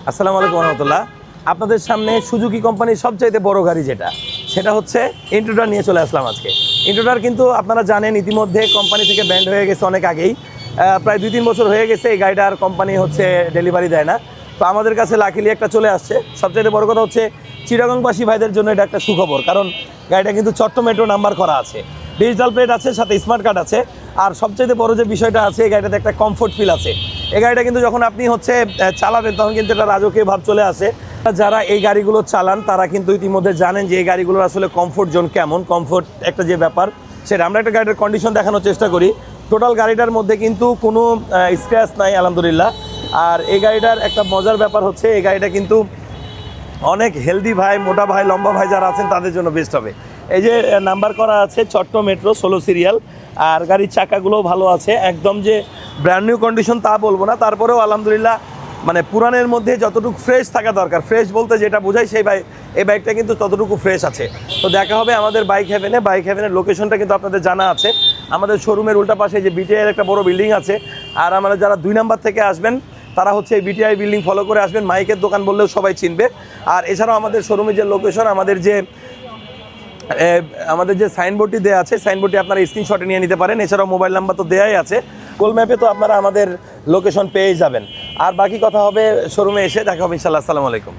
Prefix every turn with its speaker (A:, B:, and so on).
A: আসসালামু আলাইকুম রহমতুল্লাহ। আপনাদের সামনে সুজুকি কোম্পানির সবচাইতে বড় গাড়ি সেটা হচ্ছে ইন্ট্রুডার নিয়ে চলে আসলাম আজকে। ইন্ট্রুডার কিন্তু আপনারা জানেন ইতিমধ্যে কোম্পানি থেকে ব্যান্ড হয়ে গেছে অনেক আগেই, প্রায় 2-3 বছর হয়ে গেছে এই গাড়িটা আর কোম্পানি ডেলিভারি দেয় না। তো আমাদের কাছে লাকিলি একটা চলে আসছে। সবচাইতে বড় কথা হচ্ছে চিটাগংবাসী ভাইদের জন্য এটা একটা সুখবর, কারণ গাড়িটা কিন্তু চট্টগ্রাম মেট্রো নাম্বার করা আছে, ডিজিটাল প্লেট আছে, সাথে স্মার্ট কার্ড আছে। আর সবচাইতে বড় যে বিষয়টা আছে, এই গাড়িটাতে একটা কমফোর্ট ফিল আছে। এই গাড়িটা কিন্তু যখন আপনি চালাবেন তখন কিন্তু একটা রাজকীয় ভাব চলে আসে। যারা এই গাড়িগুলো চালান তারা কিন্তু ইতিমধ্যে জানেন যে এই গাড়িগুলোর আসলে কমফোর্ট জোন কেমন, কমফোর্ট একটা যে ব্যাপার সেটা। আমরা একটা গাড়ির কন্ডিশন দেখানোর চেষ্টা করি। টোটাল গাড়িটার মধ্যে কিন্তু কোনো স্ক্র্যাচ নাই আলহামদুলিল্লাহ। আর এই গাড়িটার একটা মজার ব্যাপার হচ্ছে, এই গাড়িটা কিন্তু অনেক হেলদি ভাই, মোটা ভাই, লম্বা ভাই যারা আছেন তাদের জন্য বেস্ট হবে। এই যে নাম্বার করা আছে চট্টগ্রাম মেট্রো 16 সিরিয়াল, আর গাড়ির চাকাগুলোও ভালো আছে। একদম যে ব্র্যান্ড নিউ কন্ডিশন তা বলবো না, তারপরেও আলহামদুলিল্লাহ মানে পুরানের মধ্যে যতটুকু ফ্রেশ থাকা দরকার, ফ্রেশ বলতে যেটা বোঝাই এই বাইকটা কিন্তু ততটুকু ফ্রেশ আছে। তো দেখা হবে আমাদের বাইক হেভেনের লোকেশনটা কিন্তু আপনাদের জানা আছে। আমাদের শোরুমের উল্টা পাশে যে বিটিআইয়ের একটা বড় বিল্ডিং আছে। আর আমাদের যারা 2 নাম্বার থেকে আসবেন তারা এই বিটিআই বিল্ডিং ফলো করে আসবেন, মাইকের দোকান বললেও সবাই চিনবে। আর এছাড়াও আমাদের শোরুমের যে লোকেশন, আমাদের যে সাইনবোর্ডটি দেওয়া আছে, সাইনবোর্ডটি আপনারা স্ক্রিনশটে নিয়ে নিতে পারেন। এছাড়াও মোবাইল নাম্বার তো দেওয়াই আছে, গুগল ম্যাপে তো আপনারা আমাদের লোকেশন পেয়ে যাবেন। আর বাকি কথা হবে শোরুমে এসে, দেখা হবে ইনশাআল্লাহ। আসসালামু আলাইকুম।